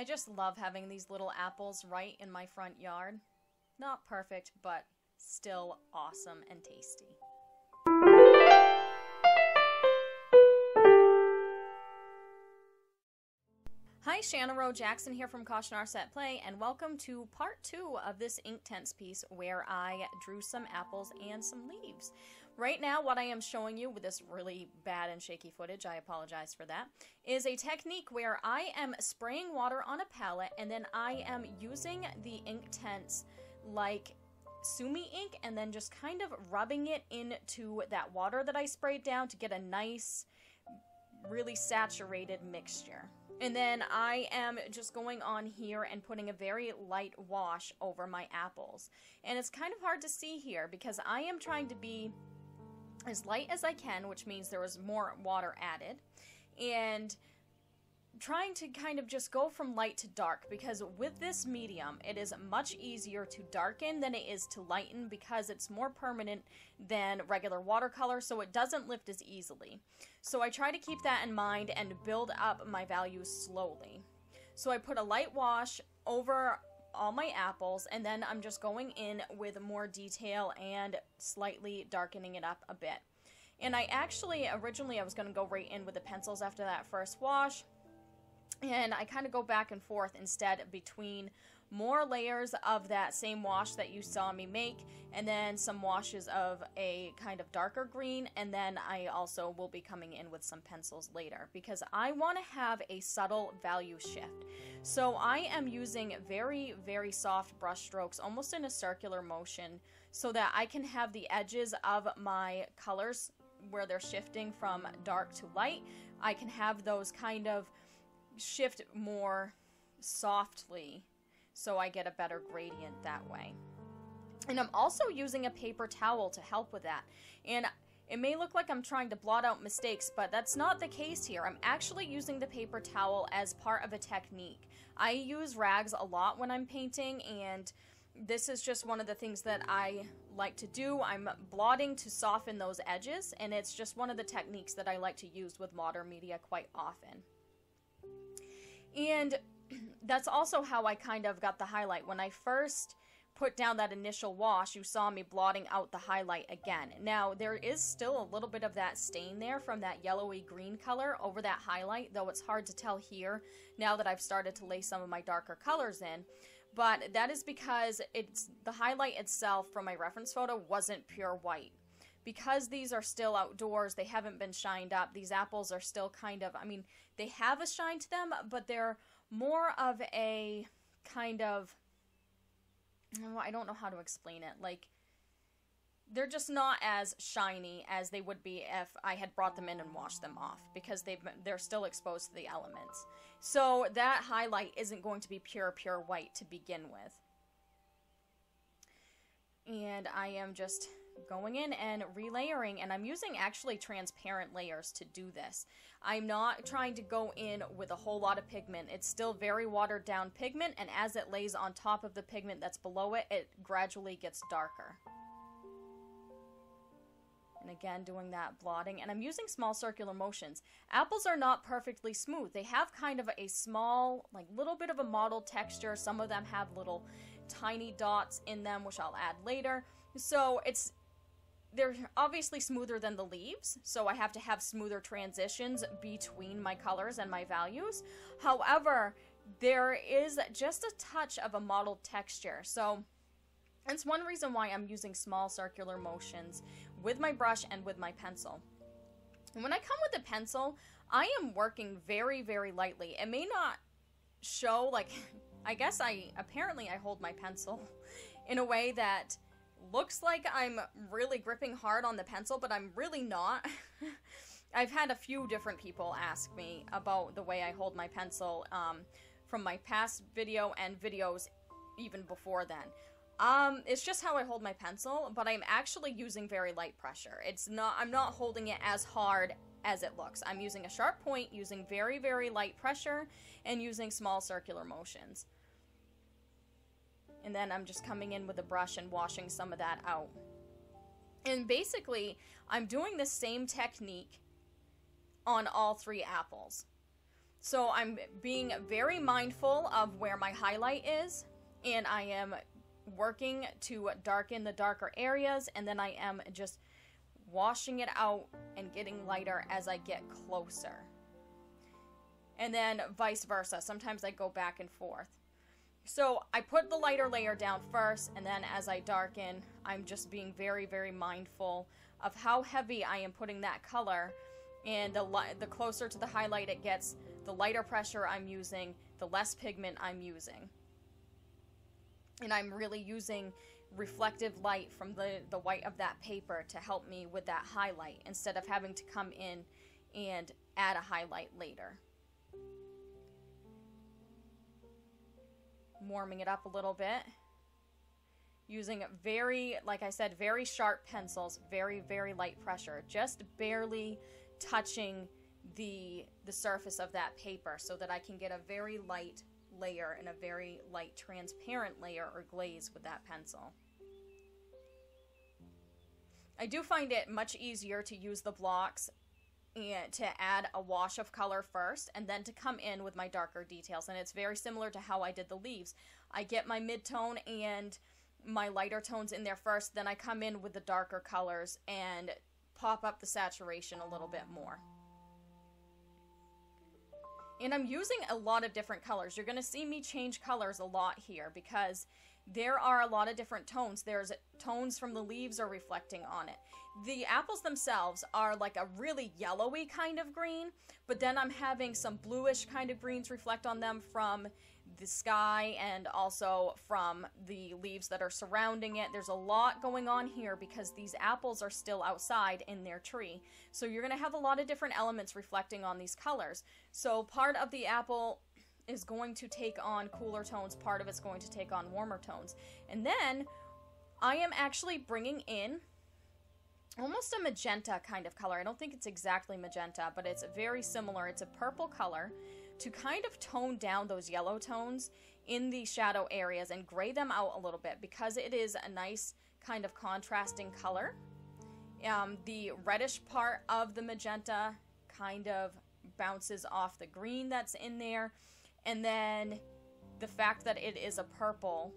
just love having these little apples right in my front yard. Not perfect, but still awesome and tasty. Hi, Shanna Rowe Jackson here from Caution Our Set Play, and welcome to part 2 of this Inktense piece where I drew some apples and some leaves. Right now, what I am showing you with this really bad and shaky footage, I apologize for that, is a technique where I am spraying water on a palette and then I am using the Inktense like Sumi ink and then just kind of rubbing it into that water that I sprayed down to get a nice, really saturated mixture. And then I am just going on here and putting a very light wash over my apples. And it's kind of hard to see here because I am trying to be as light as I can, which means there was more water added, and trying to kind of just go from light to dark, because with this medium it is much easier to darken than it is to lighten because it's more permanent than regular watercolor, so it doesn't lift as easily. So I try to keep that in mind and build up my values slowly. So I put a light wash over all my apples, and then I'm just going in with more detail and slightly darkening it up a bit. And I actually, originally I was going to go right in with the pencils after that first wash, and I kind of go back and forth instead between more layers of that same wash that you saw me make, and then some washes of a kind of darker green, and then I also will be coming in with some pencils later because I want to have a subtle value shift. So I am using very, very soft brush strokes, almost in a circular motion, so that I can have the edges of my colors where they're shifting from dark to light. I can have those kind of shift more softly, so I get a better gradient that way. And I'm also using a paper towel to help with that. And it may look like I'm trying to blot out mistakes, but that's not the case here. I'm actually using the paper towel as part of a technique. I use rags a lot when I'm painting, and this is just one of the things that I like to do. I'm blotting to soften those edges, and it's just one of the techniques that I like to use with modern media quite often. And that's also how I kind of got the highlight. When I first put down that initial wash, you saw me blotting out the highlight again. Now, there is still a little bit of that stain there from that yellowy green color over that highlight, though it's hard to tell here now that I've started to lay some of my darker colors in. But that is because the highlight itself from my reference photo wasn't pure white. Because these are still outdoors, they haven't been shined up, these apples are still kind of, I mean, they have a shine to them, but they're more of a kind of, I don't know how to explain it, like, they're just not as shiny as they would be if I had brought them in and washed them off, because they're still exposed to the elements. So that highlight isn't going to be pure white to begin with. And I am just going in and relayering, and I'm using actually transparent layers to do this. I'm not trying to go in with a whole lot of pigment. It's still very watered down pigment, and as it lays on top of the pigment that's below it, it gradually gets darker. And again, doing that blotting, and I'm using small circular motions. Apples are not perfectly smooth. They have kind of a small, like, little bit of a mottled texture. Some of them have little tiny dots in them, which I'll add later. So they're obviously smoother than the leaves, so I have to have smoother transitions between my colors and my values. However, there is just a touch of a mottled texture, so that's one reason why I'm using small circular motions with my brush and with my pencil. And when I come with a pencil, I am working very, very lightly. It may not show, like, I guess apparently I hold my pencil in a way that looks like I'm really gripping hard on the pencil, but I'm really not. I've had a few different people ask me about the way I hold my pencil from my past video and videos even before then. It's just how I hold my pencil, but I'm actually using very light pressure. I'm not holding it as hard as it looks. I'm using a sharp point, using very, very light pressure, and using small circular motions. And then I'm just coming in with a brush and washing some of that out. And basically, I'm doing the same technique on all 3 apples. So I'm being very mindful of where my highlight is, and I am working to darken the darker areas, and then I am just washing it out and getting lighter as I get closer. And then vice versa. Sometimes I go back and forth. So I put the lighter layer down first, and then as I darken, I'm just being very, very mindful of how heavy I am putting that color. And the closer to the highlight it gets, the lighter pressure I'm using, the less pigment I'm using. And I'm really using reflective light from the white of that paper to help me with that highlight, instead of having to come in and add a highlight later. Warming it up a little bit. Using very, like I said, very sharp pencils, very, very light pressure, just barely touching the surface of that paper so that I can get a very light layer and a very light transparent layer or glaze with that pencil. I do find it much easier to use the blocks and to add a wash of color first and then to come in with my darker details. And it's very similar to how I did the leaves. I get my mid-tone and my lighter tones in there first, then I come in with the darker colors and pop up the saturation a little bit more. And I'm using a lot of different colors. You're going to see me change colors a lot here because there are a lot of different tones. There's tones from the leaves are reflecting on it. The apples themselves are like a really yellowy kind of green, but then I'm having some bluish kind of greens reflect on them from the sky and also from the leaves that are surrounding it. There's a lot going on here because these apples are still outside in their tree. So you're going to have a lot of different elements reflecting on these colors. So part of the apple is going to take on cooler tones, part of it's going to take on warmer tones. And then I am actually bringing in almost a magenta kind of color. I don't think it's exactly magenta, but it's very similar. It's a purple color to kind of tone down those yellow tones in the shadow areas and gray them out a little bit because it is a nice kind of contrasting color. The reddish part of the magenta kind of bounces off the green that's in there, and then the fact that it is a purple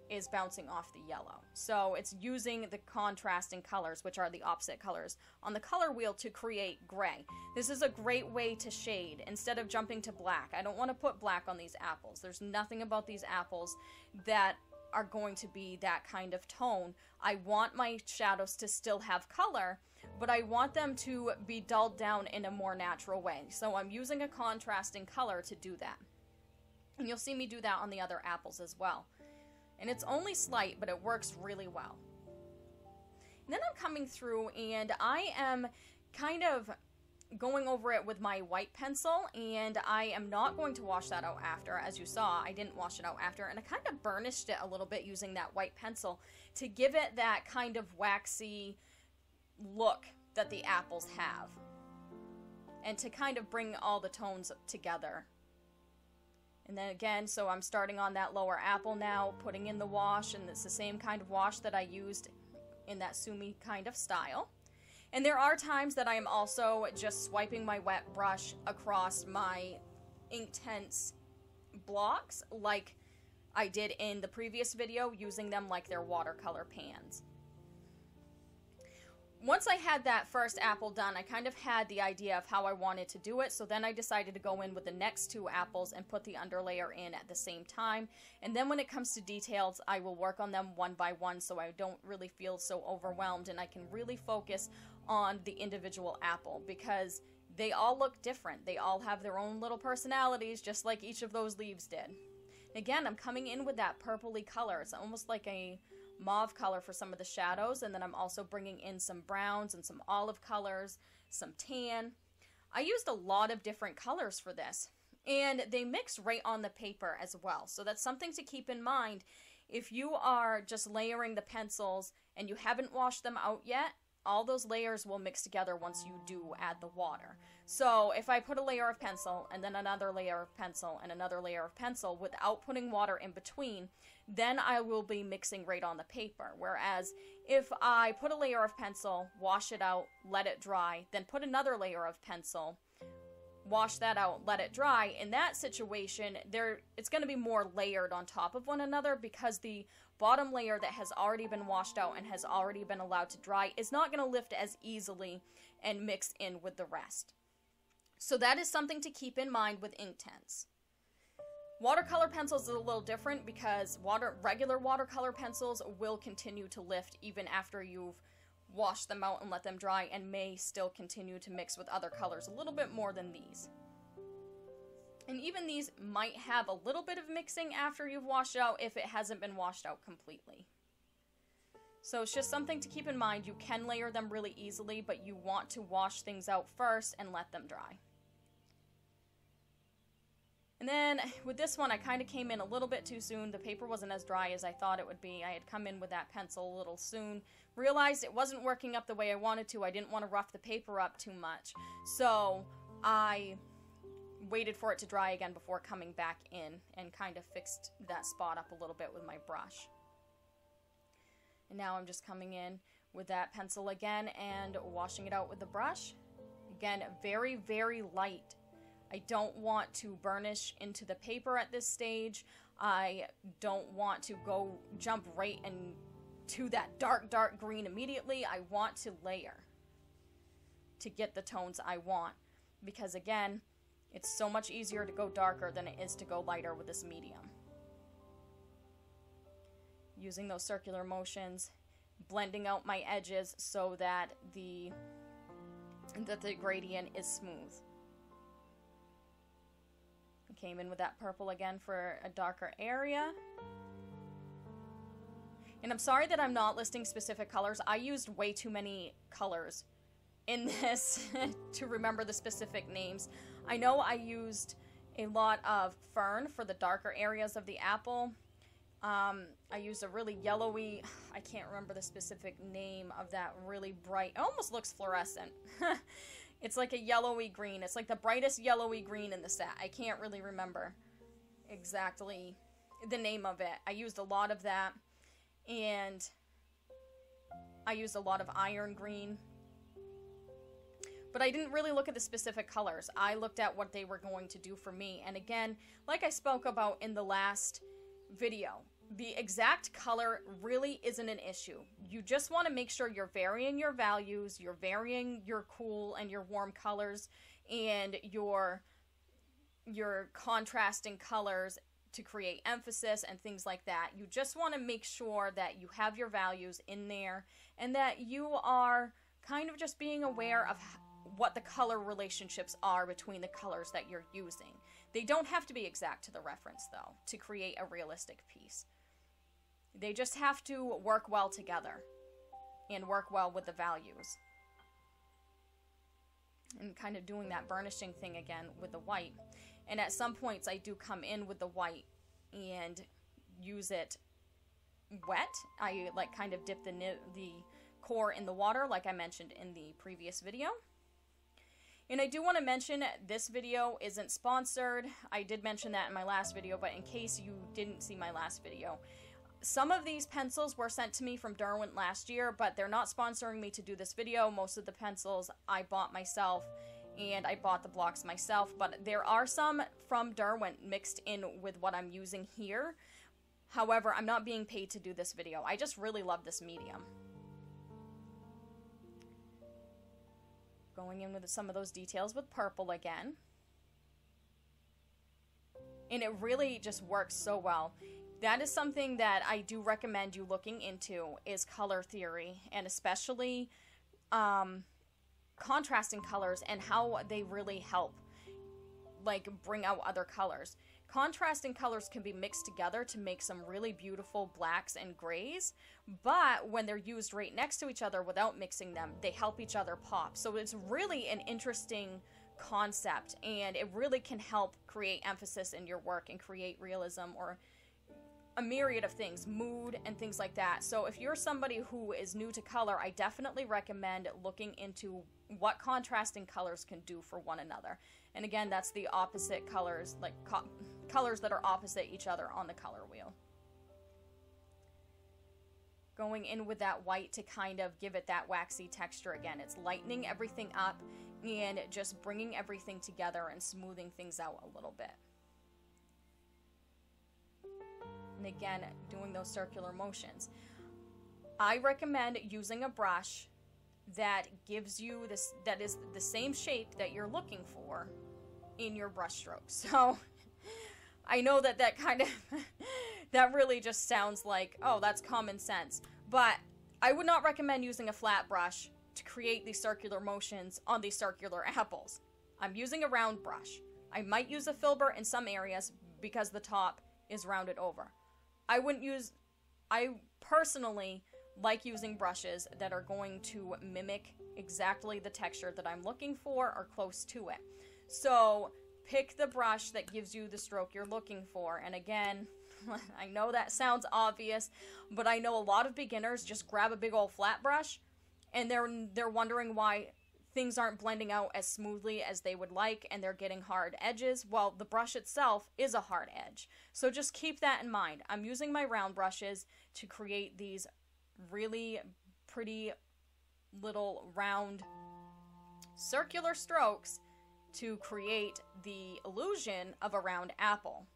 is bouncing off the yellow. So it's using the contrasting colors, which are the opposite colors, on the color wheel to create gray. This is a great way to shade instead of jumping to black. I don't want to put black on these apples. There's nothing about these apples that are going to be that kind of tone. I want my shadows to still have color, but I want them to be dulled down in a more natural way. So I'm using a contrasting color to do that. And you'll see me do that on the other apples as well. And it's only slight, but it works really well. And then I'm coming through and I am kind of going over it with my white pencil, and I am not going to wash that out after. As you saw, I didn't wash it out after, and I kind of burnished it a little bit using that white pencil to give it that kind of waxy look that the apples have, and to kind of bring all the tones together. And then again, so I'm starting on that lower apple now, putting in the wash, and it's the same kind of wash that I used in that Sumi kind of style. And there are times that I am also just swiping my wet brush across my Inktense blocks like I did in the previous video, using them like their watercolor pans. Once I had that first apple done, I kind of had the idea of how I wanted to do it, so then I decided to go in with the next two apples and put the underlayer in at the same time. And then when it comes to details, I will work on them one by one so I don't really feel so overwhelmed, and I can really focus on the individual apple because they all look different. They all have their own little personalities, just like each of those leaves did. Again, I'm coming in with that purpley color. It's almost like a mauve color for some of the shadows, and then I'm also bringing in some browns and some olive colors, some tan. I used a lot of different colors for this, and they mix right on the paper as well. So that's something to keep in mind if you are just layering the pencils and you haven't washed them out yet. All those layers will mix together once you do add the water. So if I put a layer of pencil and then another layer of pencil and another layer of pencil without putting water in between, then I will be mixing right on the paper. Whereas if I put a layer of pencil, wash it out, let it dry, then put another layer of pencil, wash that out, let it dry. In that situation, it's going to be more layered on top of one another, because the bottom layer that has already been washed out and has already been allowed to dry is not going to lift as easily and mix in with the rest. So that is something to keep in mind with Inktense. Watercolor pencils is a little different, because regular watercolor pencils will continue to lift even after you've washed them out and let them dry, and may still continue to mix with other colors a little bit more than these. And even these might have a little bit of mixing after you've washed it out if it hasn't been washed out completely. So it's just something to keep in mind. You can layer them really easily, but you want to wash things out first and let them dry. And then with this one, I kind of came in a little bit too soon. The paper wasn't as dry as I thought it would be. I had come in with that pencil a little soon. Realized it wasn't working up the way I wanted to. I didn't want to rough the paper up too much. So I waited for it to dry again before coming back in, and kind of fixed that spot up a little bit with my brush. And now I'm just coming in with that pencil again and washing it out with the brush. Again, very, very light. I don't want to burnish into the paper at this stage. I don't want to jump right into that dark, dark green immediately. I want to layer to get the tones I want, because again, it's so much easier to go darker than it is to go lighter with this medium. Using those circular motions, blending out my edges so that the gradient is smooth. Came in with that purple again for a darker area. And I'm sorry that I'm not listing specific colors. I used way too many colors in this to remember the specific names. I know I used a lot of fern for the darker areas of the apple. I used a really yellowy, I can't remember the specific name of that really bright, it almost looks fluorescent. It's like a yellowy green. It's like the brightest yellowy green in the set. I can't really remember exactly the name of it. I used a lot of that, and I used a lot of iron green. But I didn't really look at the specific colors. I looked at what they were going to do for me. And again, like I spoke about in the last video, the exact color really isn't an issue. You just want to make sure you're varying your values, you're varying your cool and your warm colors, and your contrasting colors to create emphasis and things like that. You just want to make sure that you have your values in there, and that you are kind of just being aware of what the color relationships are between the colors that you're using. They don't have to be exact to the reference, though, to create a realistic piece. They just have to work well together and work well with the values. And kind of doing that burnishing thing again with the white. And at some points I do come in with the white and use it wet. I like kind of dip the core in the water like I mentioned in the previous video. And I do want to mention this video isn't sponsored. I did mention that in my last video, but in case you didn't see my last video, some of these pencils were sent to me from Derwent last year, but they're not sponsoring me to do this video. Most of the pencils I bought myself, and I bought the blocks myself, but there are some from Derwent mixed in with what I'm using here. However, I'm not being paid to do this video. I just really love this medium. Going in with some of those details with purple again. And it really just works so well. That is something that I do recommend you looking into, is color theory, and especially contrasting colors and how they really help like bring out other colors. Contrasting colors can be mixed together to make some really beautiful blacks and grays, but when they're used right next to each other without mixing them, they help each other pop. So it's really an interesting concept, and it really can help create emphasis in your work and create realism or a myriad of things, mood and things like that. So if you're somebody who is new to color, I definitely recommend looking into what contrasting colors can do for one another. And again, that's the opposite colors, like colors that are opposite each other on the color wheel. Going in with that white to kind of give it that waxy texture again. It's lightening everything up and just bringing everything together and smoothing things out a little bit. And again, doing those circular motions. I recommend using a brush that gives you this, that is the same shape that you're looking for in your brush strokes. So I know that that kind of that really just sounds like, oh, that's common sense, but I would not recommend using a flat brush to create these circular motions on these circular apples. I'm using a round brush. I might use a filbert in some areas because the top is rounded over. I personally like using brushes that are going to mimic exactly the texture that I'm looking for or close to it. So pick the brush that gives you the stroke you're looking for. And again, I know that sounds obvious, but I know a lot of beginners just grab a big old flat brush and they're wondering why things aren't blending out as smoothly as they would like, and they're getting hard edges. Well, the brush itself is a hard edge. So just keep that in mind. I'm using my round brushes to create these really pretty little round circular strokes to create the illusion of a round apple.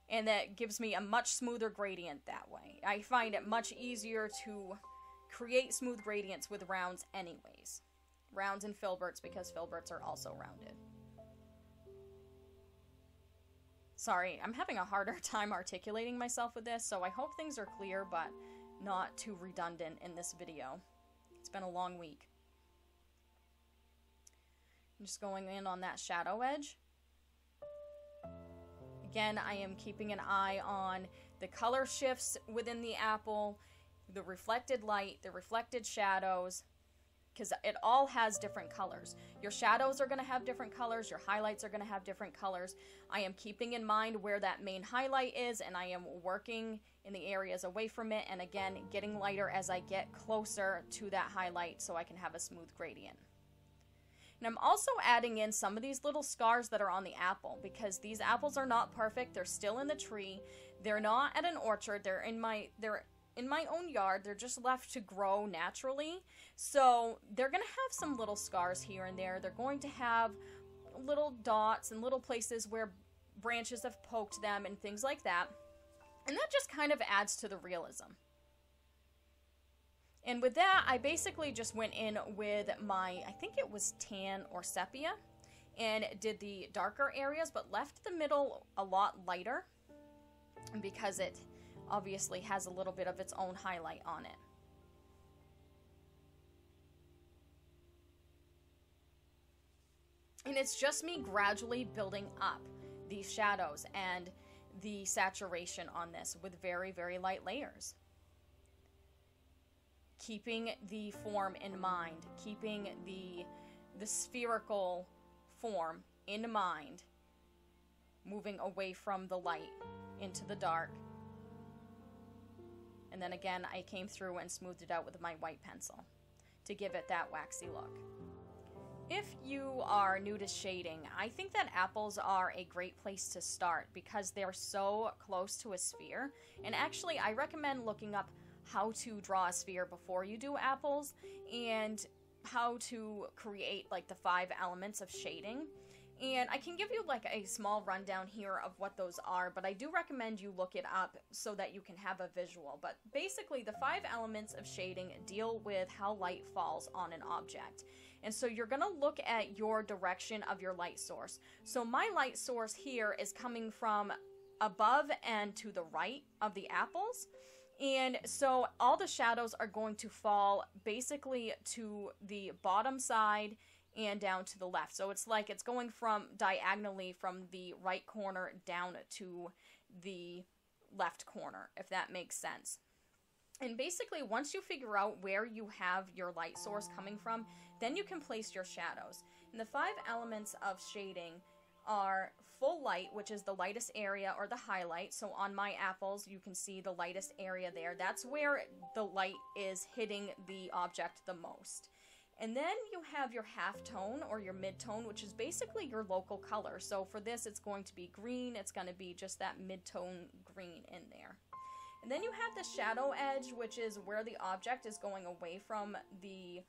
And that gives me a much smoother gradient that way. I find it much easier to create smooth gradients with rounds anyways. Rounds and filberts, because filberts are also rounded. Sorry, I'm having a harder time articulating myself with this, so I hope things are clear, but not too redundant in this video. It's been a long week. I'm just going in on that shadow edge. Again, I am keeping an eye on the color shifts within the apple, the reflected light, the reflected shadows, because it all has different colors. Your shadows are going to have different colors, your highlights are going to have different colors. I am keeping in mind where that main highlight is, and I am working in the areas away from it, and again, getting lighter as I get closer to that highlight so I can have a smooth gradient. And I'm also adding in some of these little scars that are on the apple, because these apples are not perfect. They're still in the tree. They're not at an orchard. They're in my own yard. They're just left to grow naturally. So they're going to have some little scars here and there. They're going to have little dots and little places where branches have poked them and things like that. And that just kind of adds to the realism. And with that, I basically just went in with my, I think it was tan or sepia, and did the darker areas, but left the middle a lot lighter because it obviously has a little bit of its own highlight on it. And it's just me gradually building up these shadows and the saturation on this with very, very light layers. Keeping the form in mind, keeping the spherical form in mind, moving away from the light into the dark. And then again, I came through and smoothed it out with my white pencil to give it that waxy look. If you are new to shading, I think that apples are a great place to start because they're so close to a sphere. And actually, I recommend looking up how to draw a sphere before you do apples and how to create like the 5 elements of shading. And I can give you like a small rundown here of what those are, but I do recommend you look it up so that you can have a visual. But basically the 5 elements of shading deal with how light falls on an object. And so you're going to look at your direction of your light source. So my light source here is coming from above and to the right of the apples. And so all the shadows are going to fall basically to the bottom side and down to the left. So it's like it's going from diagonally from the right corner down to the left corner, if that makes sense. And basically, once you figure out where you have your light source coming from, then you can place your shadows. And the 5 elements of shading are full light, which is the lightest area or the highlight. So on my apples, you can see the lightest area there. That's where the light is hitting the object the most. And then you have your halftone or your midtone, which is basically your local color. So for this, it's going to be green. It's going to be just that midtone green in there. And then you have the shadow edge, which is where the object is going away from the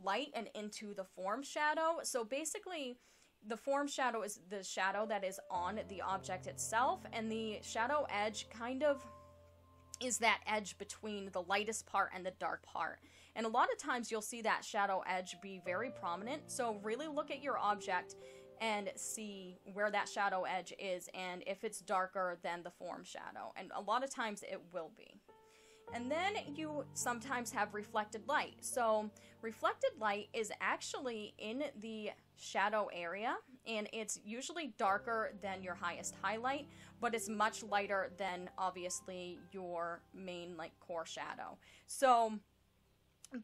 light and into the form shadow. So basically, the form shadow is the shadow that is on the object itself, and the shadow edge kind of is that edge between the lightest part and the dark part. And a lot of times you'll see that shadow edge be very prominent. So really look at your object and see where that shadow edge is, and if it's darker than the form shadow. And a lot of times it will be. And then you sometimes have reflected light. So reflected light is actually in the shadow area, and it's usually darker than your highest highlight, but it's much lighter than obviously your main like core shadow. So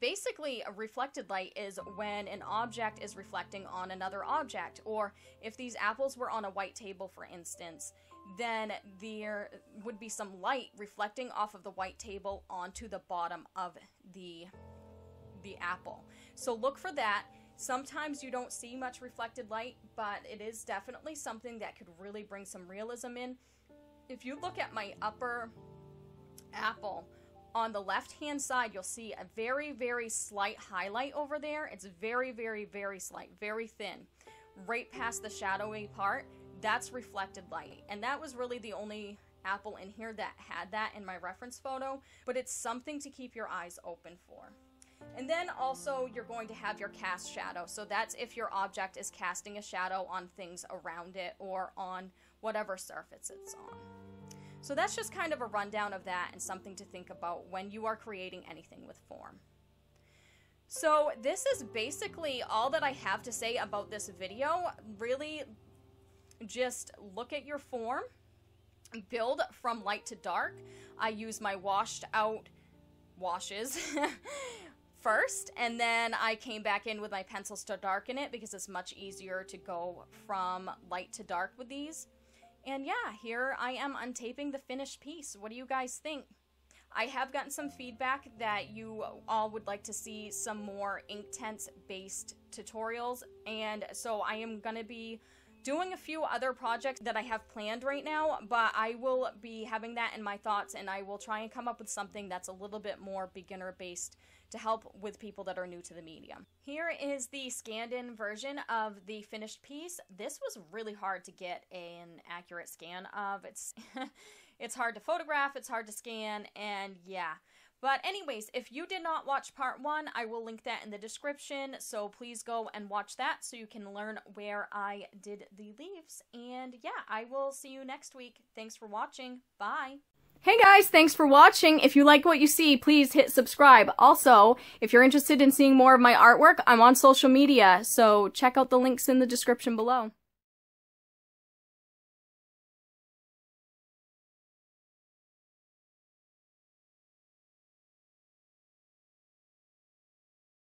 basically, a reflected light is when an object is reflecting on another object, or if these apples were on a white table, for instance, then there would be some light reflecting off of the white table onto the bottom of the apple. So look for that. Sometimes you don't see much reflected light, but it is definitely something that could really bring some realism in. If you look at my upper apple, on the left-hand side, you'll see a very, very slight highlight over there. It's very, very, very slight, very thin. Right past the shadowy part, that's reflected light. And that was really the only apple in here that had that in my reference photo, but it's something to keep your eyes open for. And then also you're going to have your cast shadow. So that's if your object is casting a shadow on things around it or on whatever surface it's on. So that's just kind of a rundown of that and something to think about when you are creating anything with form. So this is basically all that I have to say about this video. Really, just look at your form, build from light to dark. I use my washed out washes first, and then I came back in with my pencils to darken it because it's much easier to go from light to dark with these. And yeah, here I am untaping the finished piece. What do you guys think? I have gotten some feedback that you all would like to see some more Inktense based tutorials, and so I am going to be doing a few other projects that I have planned right now, but I will be having that in my thoughts, and I will try and come up with something that's a little bit more beginner based to help with people that are new to the medium. Here is the scanned in version of the finished piece. This was really hard to get an accurate scan of. It's hard to photograph, it's hard to scan, and yeah. But anyways, if you did not watch part 1, I will link that in the description, so please go and watch that so you can learn where I did the leaves. And yeah, I will see you next week. Thanks for watching. Bye! Hey guys, thanks for watching. If you like what you see, please hit subscribe. Also, if you're interested in seeing more of my artwork, I'm on social media, so check out the links in the description below.